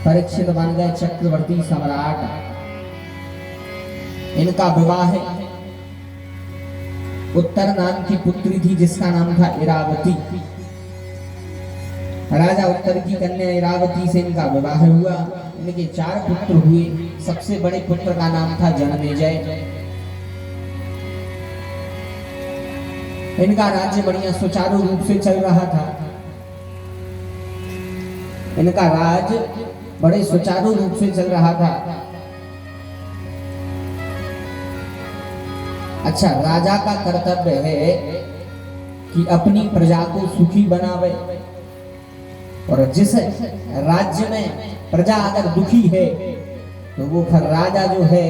परीक्षित बन गए चक्रवर्ती सम्राट। इनका विवाह है उत्तर नाम की पुत्री थी जिसका नाम था इरावती। राजा उत्तर की कन्या इरावती से इनका विवाह हुआ। इनके 4 पुत्र हुए। सबसे बड़े पुत्र का नाम था जनमेजय। इनका राज्य बढ़िया सुचारू रूप से चल रहा था। इनका राज बड़े सुचारू रूप से चल रहा था। अच्छा, राजा का कर्तव्य है कि अपनी प्रजा को सुखी बनावे, और जिस राज्य में प्रजा अगर दुखी है तो वो राजा जो है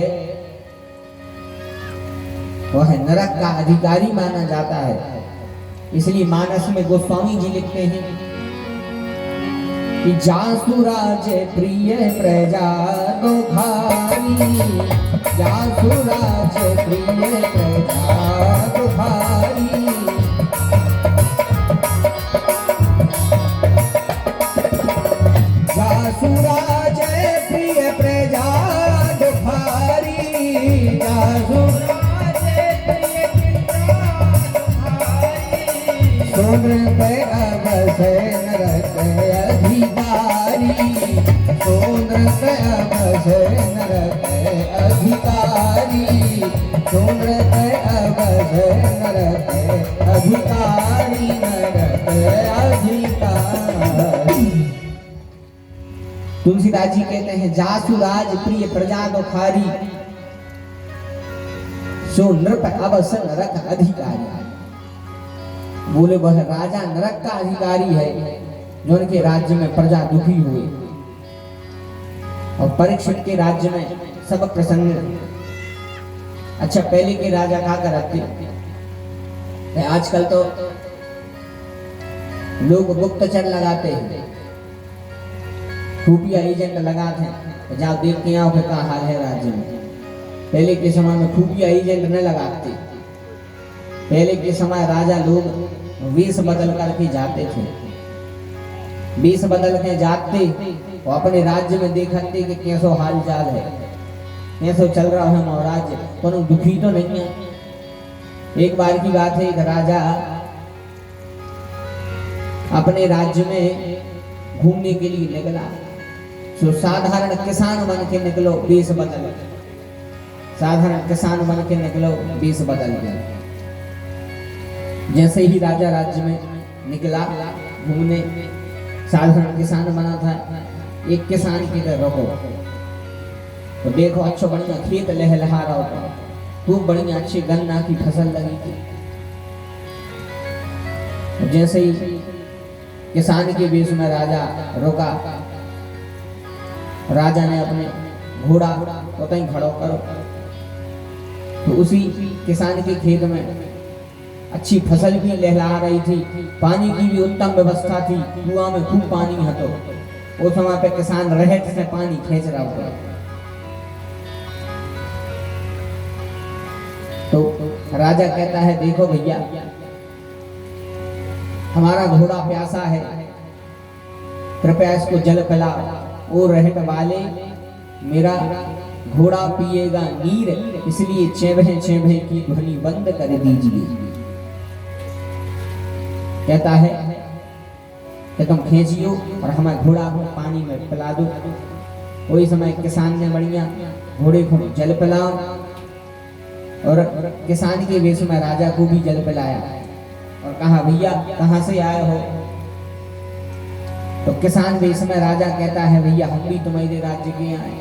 वह नरक का अधिकारी माना जाता है। इसलिए मानस में गोस्वामी जी लिखते हैं कि जासु राज प्रिय प्रजा दुखारी, जासु राज प्रिय प्रजा दुखारी, जासु राज प्रिय प्रजा दुखारी, जासु सोनृत अवसर नरक अधिकारी, सोनृत अवसर नरक अधिकारी, सोनृत अवसर नरक अधिकारी, नरक अधिकारी। तुलसीदास जी कहते हैं जासु राज प्रिय प्रजा दुखारी, सो नृप अवसर नरक अधिकारी। बोले वह राजा नरक का अधिकारी है जो उनके राज्य में प्रजा दुखी हुई। और परीक्षित के राज्य में सब प्रसन्न। अच्छा, पहले के राजा क्या करते, आजकल तो लोग गुप्तचर लगाते हैं, खुफिया एजेंट लगाते हैं। जाओ देख के आओ कि क्या हाल है राज्य में। पहले के समय में खुफिया एजेंट न लगाते। पहले के समय राजा लोग वेश बदल करके जाते थे। वेश बदल के जाते और अपने राज्य में देखते कि कैसो हाल चाल है, कैसो चल रहा है हमारा राज्य, कोनो दुखी तो नहीं है। एक बार की बात है, एक राजा अपने राज्य में घूमने के लिए निकला। तो साधारण किसान बन के निकलो, वेश बदल, साधारण किसान बन के निकलो, वेश बदल गया। जैसे ही राजा राज्य में निकला घूमने, साधारण किसान बना था। एक किसान की तरह रहो तो देखो अच्छा बढ़िया खेत लहलहा रहा होता, खूब बढ़िया अच्छी गन्ना की फसल लगी थी। जैसे ही किसान के बीच में राजा रुका, राजा ने अपने घोड़ा उतई खड़ो करो। तो उसी किसान के खेत में अच्छी फसल भी लहला रही थी, पानी की भी उत्तम व्यवस्था थी, कुआं में खूब पानी है। तो उस समय पे किसान रहट से पानी खींच रहा था। तो राजा कहता है देखो भैया, हमारा घोड़ा प्यासा है, कृपया इसको जल पिलाओ। वो रहट वाले, मेरा घोड़ा पिएगा नीर, इसलिए चेभे चेभे की ध्वनि बंद कर दीजिए। कहता है कि तुम खींचियो और हमारे घोड़ा को पानी में पिला दो। वही समय किसान ने बढ़िया घोड़े को जल पिलाओ, और किसान के वेश में राजा को भी जल पिलाया और कहा भैया कहाँ से आए हो। तो किसान वेश में राजा कहता है भैया हम भी तुम्हारे राज्य के आए,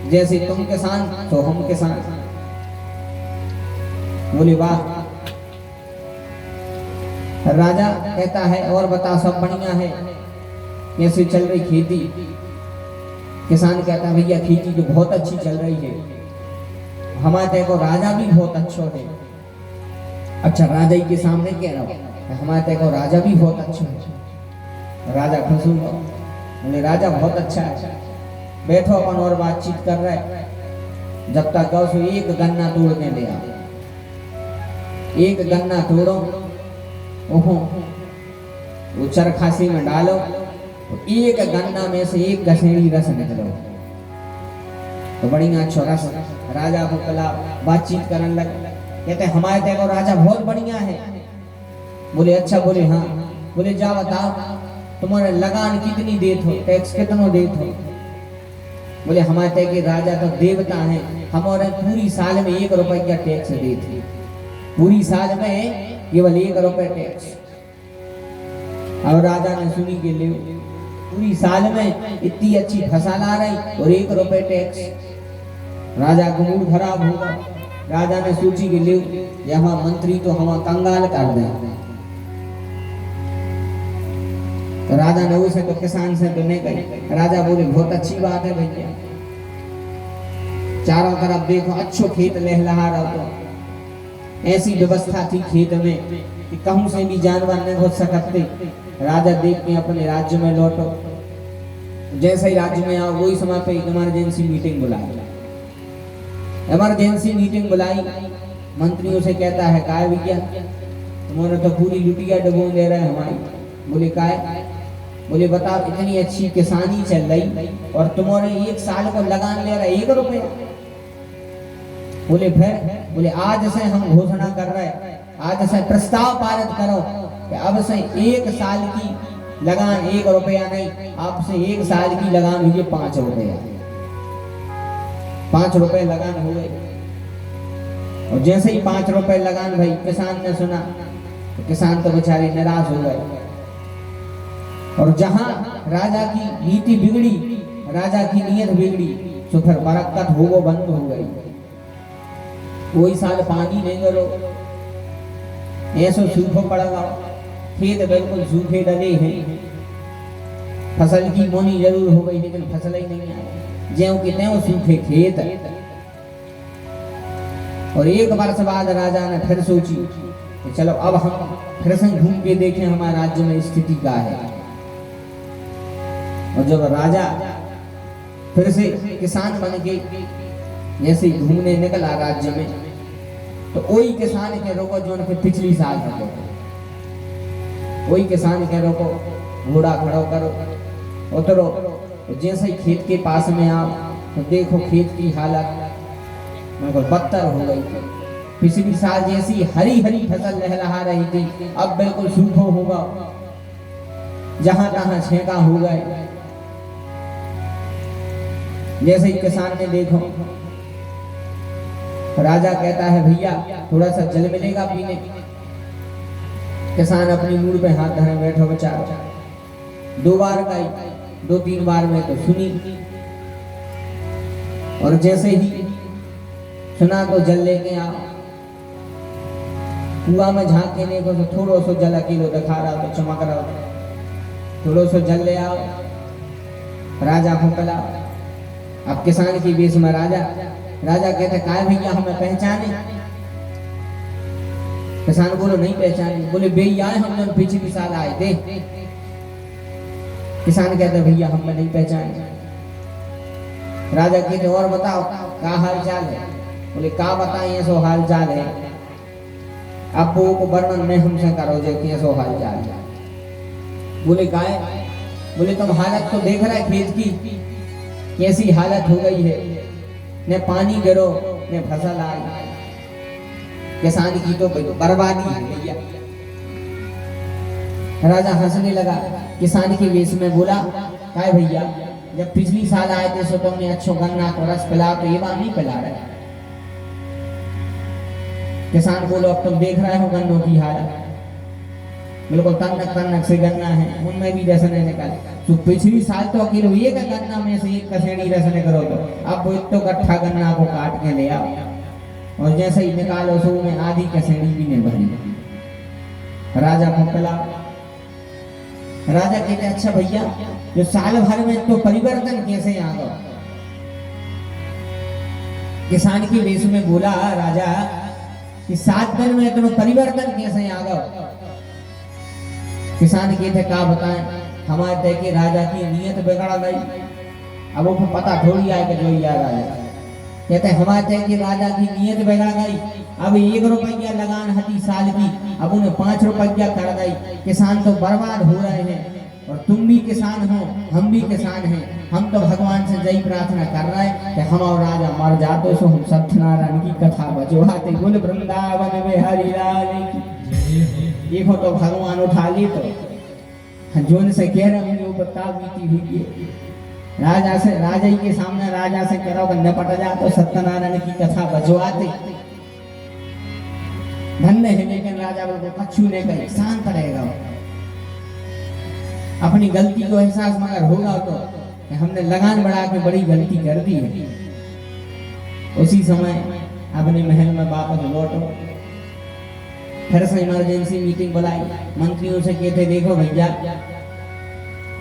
जैसे तुम किसान तो हम किसान। बोले वाह। राजा कहता है और बता सब बढ़िया है, कैसे चल रही खेती। किसान कहता है भैया खेती तो बहुत अच्छी चल रही है, हमारे देखो राजा भी बहुत अच्छा है। अच्छा, राजा ही के सामने कह रहा हूँ, हमारे देखो राजा भी बहुत अच्छा है। राजा खुश हुआ, बोले राजा बहुत अच्छा है, बैठो अपन और बातचीत कर रहे। जब तक गौ से एक गन्ना तोड़ के ले आओ, एक गन्ना तोड़ो, ओहो वो चरखासी में डालो, तो एक गन्ना में से एक गसेड़ी रस निकलो। तो बड़ी अच्छा रस राजा को कला बातचीत करने लगे। कहते हमारे देखो राजा बहुत बढ़िया है। बोले अच्छा। बोले हाँ। बोले जा बताओ तुम्हारे लगान कितनी देत हो, टैक्स कितनो देत हो। बोले हमारे तय के राजा तो देवता है, हमारे पूरी साल में 1 रुपया टैक्स देते, पूरी साल में केवल 1 रुपया टैक्स। और राजा ने सुनी के लिए पूरी साल में इतनी अच्छी फसल आ रही और 1 रुपया टैक्स। राजा को मूड खराब होगा। राजा ने सोची के लिए यहाँ मंत्री तो हम कंगाल कर दें। तो राजा ने उसे तो किसान से तो नहीं कही। राजा बोले बहुत अच्छी बात है भैया, चारों तरफ देखो अच्छो खेत लहलहा रहा। तो ऐसी व्यवस्था थी खेत में कि कहूं से भी जानवर नहीं घुस सकते। राजा देख के अपने राज्य में लौटो। जैसे ही राज्य में आओ वही समय पे इमरजेंसी मीटिंग बुलाई। इमरजेंसी मीटिंग बुलाई, मंत्रियों से कहता है काय भैया तुम्हारे तो पूरी लुटिया डबो ले रहे हमारी। बोले काय? बोले बताओ इतनी अच्छी किसानी चल रही और तुम्हारे 1 साल को लगान ले रहा 1 रुपया। बोले फिर? बोले आज से हम घोषणा कर रहे हैं, आज से प्रस्ताव पारित करो कि अब से 1 साल की लगान 1 रुपया नहीं, आपसे 1 साल की लगान हुई 5 रुपया। 5 रुपए लगान हो गई। और जैसे ही 5 रुपए लगान भाई किसान ने सुना तो किसान तो बेचारे निराश हो गए। और जहां राजा की नीति बिगड़ी, राजा की नीयत बिगड़ी, तो फिर बरकत हो वो बंद हो गई। कोई साल पानी नहीं करो, ऐसो सूखो पड़ेगा, खेत बिल्कुल सूखे डले हैं। फसल की मोनी जरूर हो गई लेकिन फसल ही नहीं आई, ज्यों कि त्यों सूखे खेत। और 1 वर्ष बाद राजा ने फिर सोची कि चलो अब हम फिर से घूम के देखें हमारे राज्य में स्थिति क्या है। और जब राजा फिर से किसान बन के जैसे घूमने निकला राज्य में, तो वही किसान के रोको जो उनके पिछली साल था, वही किसान के रोको, घोड़ा खड़ो करो, उतरो। जैसे ही खेत के पास में आओ तो देखो खेत की हालत बिल्कुल बदतर हो गई। पिछली साल जैसी हरी हरी फसल लहलहा रही थी अब बिल्कुल सूखो होगा, जहां तहां छेका हो गए। जैसे ही किसान ने देखो, राजा कहता है भैया थोड़ा सा जल मिलेगा पीने। किसान अपनी मूड पे हाथ धरे बैठो बेचारा। 2 बार गई, 2-3 बार में तो सुनी। और जैसे ही सुना तो जल लेके आओ। कुआं में झांक के देखो तो थोड़ो सो जल अकेलो दिखा रहा तो चमक रहा, थोड़ो सो जल ले आओ, राजा को पिलाओ। अब किसान की बेस में राजा कहते काय भैया हमें पहचाने? किसान बोलो नहीं पहचाने। बोले भैया हम लोग पिछली साल आए थे। किसान कहते भैया हमें नहीं पहचाने। राजा कहते और बताओ क्या हाल चाल है? बोले का बताएं ऐसो हाल चाल है, आप वो को वर्णन में हमसे करो जो कि ऐसो हाल चाल है। बोले काय? बोले तुम हालत तो देख रहे खेत की कैसी हालत हो गई है, न पानी गिरो न फसल आई, किसान की तो बर्बादी है भैया। राजा हंसने लगा, किसान के वेश में बोला काय भैया जब पिछली साल आए थे सो तुमने अच्छो गन्ना को रस पिला तो ये बार नहीं पिला रहे। किसान बोलो अब तुम देख रहे हो गन्नों की हालत, बिल्कुल तन्नक से गन्ना है, उनमें भी रस नहीं निकल। तो पिछली साल तो अकेले एक गन्ना में से 1 कसेड़ी रस निकलो, तो अब वो इतो गट्ठा गन्ना को काट के ले आओ और जैसे ही निकालो सो में आधी कसेड़ी भी नहीं भरी। राजा को पिला। राजा कहते अच्छा भैया जो साल भर में तो परिवर्तन कैसे आ गया? किसान की वेश में बोला राजा कि 7 दिन में तुम्हें परिवर्तन कैसे आ गया? किसान कहते क्या बताएं, हमारे तय के राजा की नीयत बिगड़ गई। अब वो पता थोड़ी आए कि जो यार राजा कहते हमारे तय के राजा की नीयत बिगड़ गई। अब 1 रुपया लगान हटी साल की, अब उन्हें 5 रुपया कर गई। किसान तो बर्बाद हो रहे हैं। और तुम भी किसान हो, हम भी किसान हैं। हम तो भगवान से यही प्रार्थना कर रहे हैं कि हम और राजा मर जाते सो हम सत्यनारायण की कथा बजवाते, बोल वृंदावन में हरि लाल की। देखो तो भगवान उठा ली तो जोन से कह रहे हैं ऊपर ताव बीती हुई है। राजा से, राजा ही के सामने राजा से कह रहा हो निपट जा तो सत्यनारायण की कथा बजवाते। धन्य है, लेकिन राजा बोल कछु ने कहे शांत रहेगा। अपनी गलती को एहसास मगर होगा तो हमने लगान बढ़ा के बड़ी गलती कर दी है। उसी समय अपने महल में वापस लौटो। फिर से इमरजेंसी मीटिंग बुलाई, मंत्रियों से कहते देखो भैया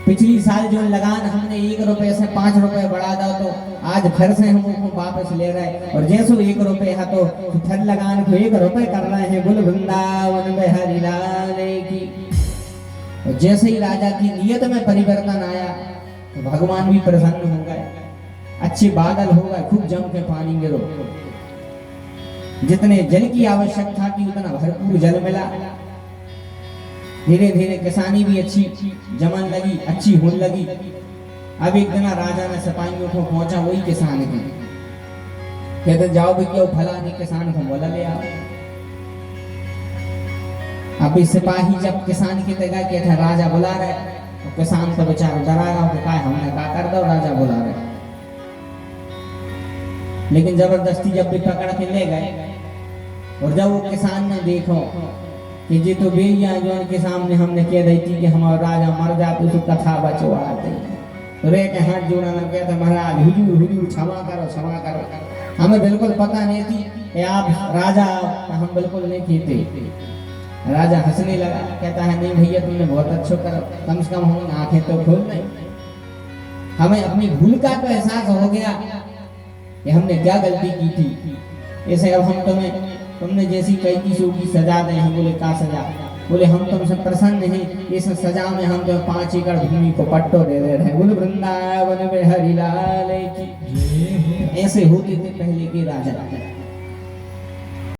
पिछली साल जो लगान हमने 1 रुपए से 5 रुपए बढ़ा दो तो आज फिर से हम उसको वापस ले रहे और जैसो 1 रुपए है तो फिर लगान को 1 रुपए कर रहे हैं। बोल वृंदावन में हरि लाल की। और जैसे ही राजा की नियत में परिवर्तन आया तो भगवान भी प्रसन्न हो गए। अच्छे बादल हो गए, खूब जम के पानी गिरो, जितने जल की आवश्यकता थी उतना भरपूर जल मिला। धीरे धीरे किसानी भी अच्छी जमन लगी, अच्छी होने लगी। अब एक दिन राजा ने सिपाहियों को पहुंचा वही किसान की, कहते जाओ भी क्यों फलाने किसान को बोला ले आओ। अब सिपाही जब किसान की जगह कहते राजा बुला रहे तो किसान तो बेचारा डरा रहा कि काय हमने क्या कर दो, राजा बुला रहे। लेकिन जबरदस्ती जब भी पकड़ के ले गए और जब वो किसान ने देखो कि ये तो बेइया जो के सामने हमने कह रही थी कि हमारा राजा मर जाते तो कथा बचवाते, तो रे के हाथ जोड़ा ना कहते महाराज हुजूर हुजूर क्षमा करो क्षमा करो, हमें बिल्कुल पता नहीं थी कि आप राजा, हम बिल्कुल नहीं कहते। राजा हंसने लगा, कहता है नहीं भैया तुमने बहुत अच्छा करा, कम से कम हम आंखें तो खोल नहीं। हमें अपनी भूल का तो एहसास हो गया कि हमने क्या गलती की थी। ऐसे अब हम तुमने जैसी कई चीजों की सजा दें। हम बोले का सजा? बोले हम तुमसे प्रसन्न हैं, इस सजा में हम तुम्हें 5 एकड़ भूमि को पट्टो दे रहे हैं। बोले वृंदावन में हरि लाल की। ऐसे होते थे पहले के राजा।